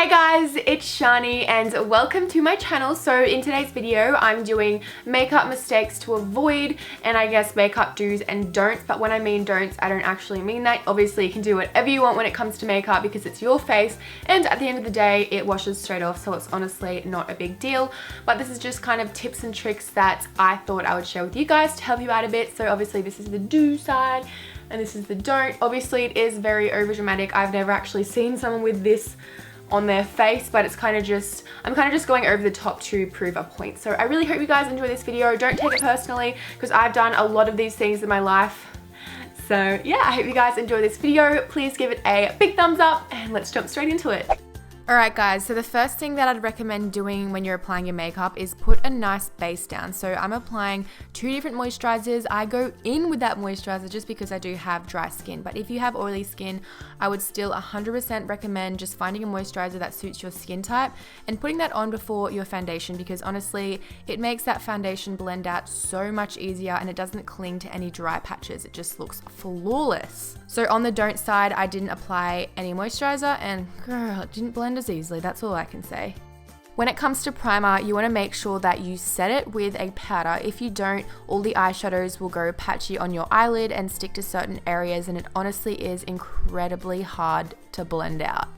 Hey guys, it's Shani and welcome to my channel. So in today's video, I'm doing makeup mistakes to avoid and I guess makeup do's and don'ts. But when I mean don'ts, I don't actually mean that. Obviously, you can do whatever you want when it comes to makeup because it's your face and at the end of the day, it washes straight off. So it's honestly not a big deal. But this is just kind of tips and tricks that I thought I would share with you guys to help you out a bit. So obviously this is the do side and this is the don't. Obviously it is very over dramatic. I've never actually seen someone with this on their face, but it's kind of just, I'm kind of just going over the top to prove a point. So I really hope you guys enjoy this video. Don't take it personally because I've done a lot of these things in my life. So yeah, I hope you guys enjoy this video. Please give it a big thumbs up and let's jump straight into it. Alright guys, so the first thing that I'd recommend doing when you're applying your makeup is put a nice base down. So I'm applying 2 different moisturizers. I go in with that moisturizer just because I do have dry skin. But if you have oily skin, I would still 100% recommend just finding a moisturizer that suits your skin type and putting that on before your foundation because honestly, it makes that foundation blend out so much easier and it doesn't cling to any dry patches. It just looks flawless. So on the don't side, I didn't apply any moisturizer and girl, it didn't blend as easily. That's all I can say. When it comes to primer, you want to make sure that you set it with a powder. If you don't, all the eyeshadows will go patchy on your eyelid and stick to certain areas, and it honestly is incredibly hard to blend out.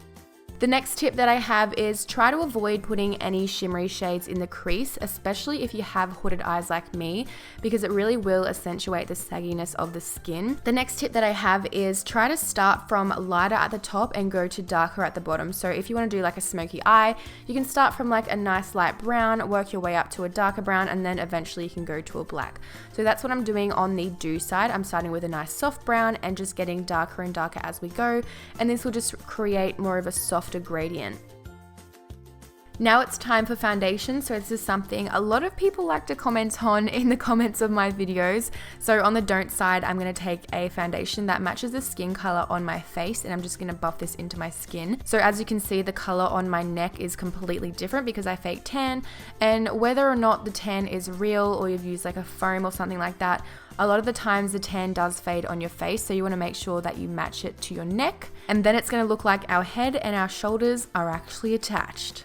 The next tip that I have is try to avoid putting any shimmery shades in the crease, especially if you have hooded eyes like me, because it really will accentuate the sagginess of the skin. The next tip that I have is try to start from lighter at the top and go to darker at the bottom. So if you want to do like a smoky eye, you can start from like a nice light brown, work your way up to a darker brown, and then eventually you can go to a black. So that's what I'm doing on the do side. I'm starting with a nice soft brown and just getting darker and darker as we go, and this will just create more of a softer gradient. Now it's time for foundation. So this is something a lot of people like to comment on in the comments of my videos. So on the don't side, I'm going to take a foundation that matches the skin color on my face and I'm just going to buff this into my skin. So as you can see, the color on my neck is completely different because I fake tan, and whether or not the tan is real or you've used like a foam or something like that, a lot of the times the tan does fade on your face, so you want to make sure that you match it to your neck, and then it's going to look like our head and our shoulders are actually attached.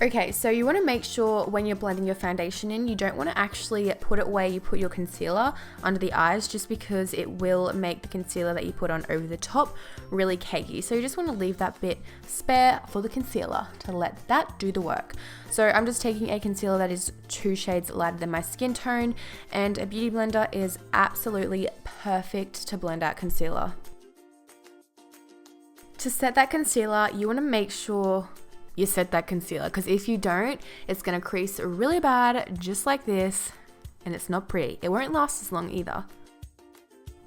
Okay, so you want to make sure when you're blending your foundation in, you don't want to actually put it where you put your concealer under the eyes, just because it will make the concealer that you put on over the top really cakey. So you just want to leave that bit spare for the concealer to let that do the work. So I'm just taking a concealer that is 2 shades lighter than my skin tone, and a beauty blender is absolutely perfect to blend out concealer. To set that concealer, you want to make sure you set that concealer, because if you don't, it's going to crease really bad, just like this, and it's not pretty. It won't last as long either.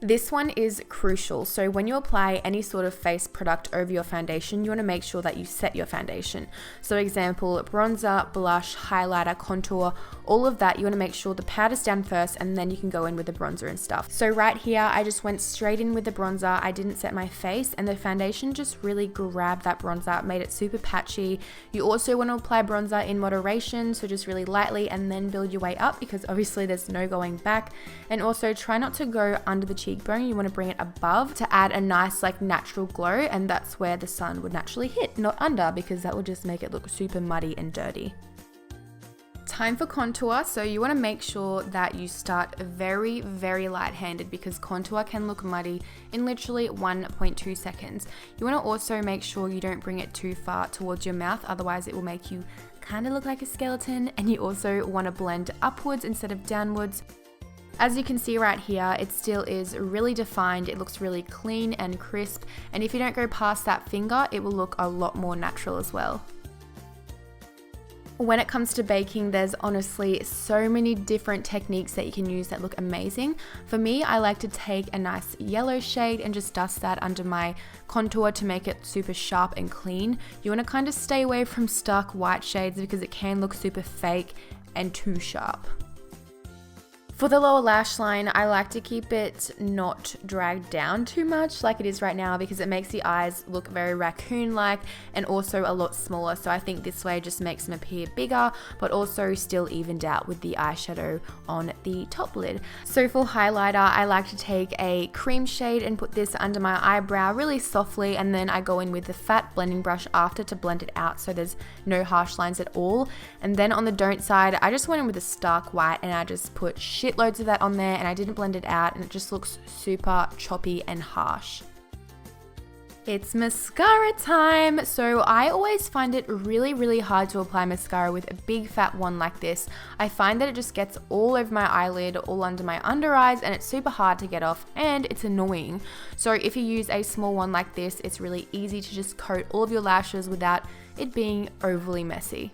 This one is crucial. So when you apply any sort of face product over your foundation, you want to make sure that you set your foundation. So example, bronzer, blush, highlighter, contour, all of that, you want to make sure the powder's down first and then you can go in with the bronzer and stuff. So right here, I just went straight in with the bronzer. I didn't set my face and the foundation just really grabbed that bronzer, made it super patchy. You also want to apply bronzer in moderation, so just really lightly and then build your way up because obviously there's no going back. And also try not to go under the cheekbone. You want to bring it above to add a nice like natural glow, and that's where the sun would naturally hit, not under, because that would just make it look super muddy and dirty. Time for contour. So you want to make sure that you start very, very light-handed because contour can look muddy in literally 1.2 seconds. You want to also make sure you don't bring it too far towards your mouth, otherwise it will make you kind of look like a skeleton, and you also want to blend upwards instead of downwards. As you can see right here, it still is really defined. It looks really clean and crisp, and if you don't go past that finger, it will look a lot more natural as well. When it comes to baking, there's honestly so many different techniques that you can use that look amazing. For me, I like to take a nice yellow shade and just dust that under my contour to make it super sharp and clean. You want to kind of stay away from stark white shades because it can look super fake and too sharp. For the lower lash line, I like to keep it not dragged down too much like it is right now because it makes the eyes look very raccoon-like and also a lot smaller. So I think this way just makes them appear bigger, but also still evened out with the eyeshadow on the top lid. So for highlighter, I like to take a cream shade and put this under my eyebrow really softly, and then I go in with the fat blending brush after to blend it out so there's no harsh lines at all. And then on the don't side, I just went in with a stark white and I just put shitloads of that on there, and I didn't blend it out, and it just looks super choppy and harsh. It's mascara time. So I always find it really hard to apply mascara with a big fat one like this. I find that it just gets all over my eyelid, all under my under eyes, and it's super hard to get off and it's annoying. So if you use a small one like this, it's really easy to just coat all of your lashes without it being overly messy.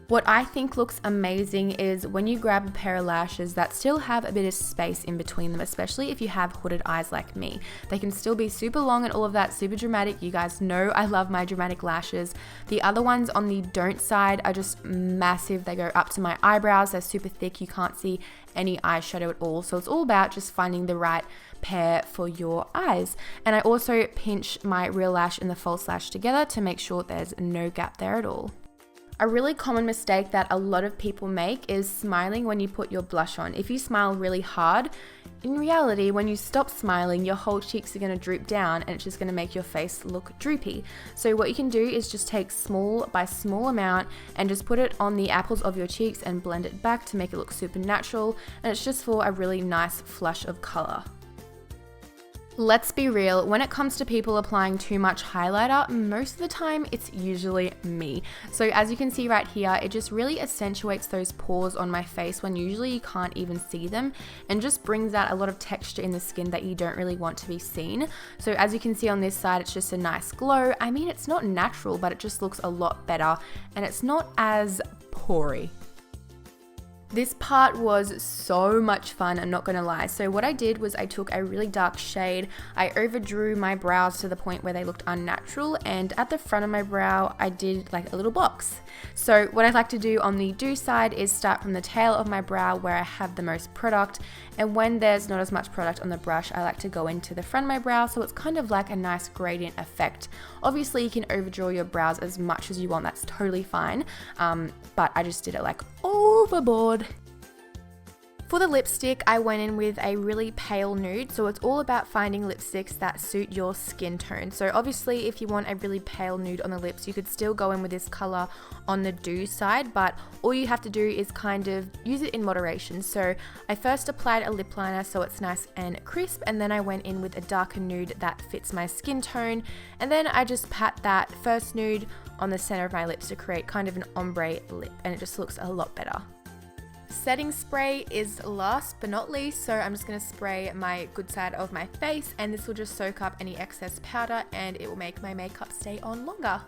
What I think looks amazing is when you grab a pair of lashes that still have a bit of space in between them, especially if you have hooded eyes like me. They can still be super long and all of that, super dramatic. You guys know I love my dramatic lashes. The other ones on the don't side are just massive. They go up to my eyebrows. They're super thick. You can't see any eyeshadow at all. So it's all about just finding the right pair for your eyes. And I also pinch my real lash and the false lash together to make sure there's no gap there at all. A really common mistake that a lot of people make is smiling when you put your blush on. If you smile really hard, in reality, when you stop smiling, your whole cheeks are going to droop down and it's just going to make your face look droopy. So what you can do is just take small by small amount and just put it on the apples of your cheeks and blend it back to make it look super natural. And it's just for a really nice flush of color. Let's be real, when it comes to people applying too much highlighter, most of the time it's usually me. So as you can see right here, it just really accentuates those pores on my face when usually you can't even see them, and just brings out a lot of texture in the skin that you don't really want to be seen. So as you can see on this side, it's just a nice glow. I mean, it's not natural, but it just looks a lot better and it's not as pory. This part was so much fun, I'm not gonna lie. So what I did was I took a really dark shade, I overdrew my brows to the point where they looked unnatural, and at the front of my brow, I did like a little box. So what I like to do on the do side is start from the tail of my brow where I have the most product, and when there's not as much product on the brush, I like to go into the front of my brow, so it's kind of like a nice gradient effect. Obviously, you can overdraw your brows as much as you want, that's totally fine, but I just did it like overboard. For the lipstick, I went in with a really pale nude, so it's all about finding lipsticks that suit your skin tone. So obviously, if you want a really pale nude on the lips, you could still go in with this color on the do side, but all you have to do is kind of use it in moderation. So I first applied a lip liner so it's nice and crisp, and then I went in with a darker nude that fits my skin tone, and then I just pat that first nude on the center of my lips to create kind of an ombre lip, and it just looks a lot better. Setting spray is last but not least, so I'm just going to spray my good side of my face, and this will just soak up any excess powder and it will make my makeup stay on longer.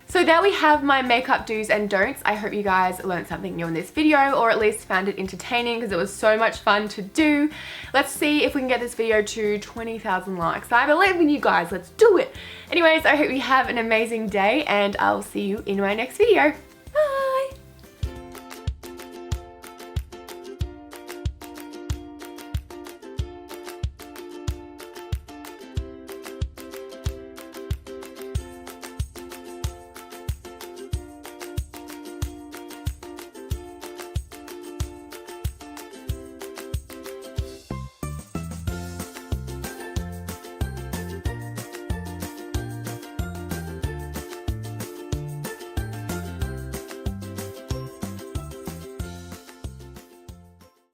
So there we have my makeup do's and don'ts. I hope you guys learned something new in this video, or at least found it entertaining because it was so much fun to do. Let's see if we can get this video to 20,000 likes. I believe in you guys, let's do it. Anyways, I hope you have an amazing day and I'll see you in my next video.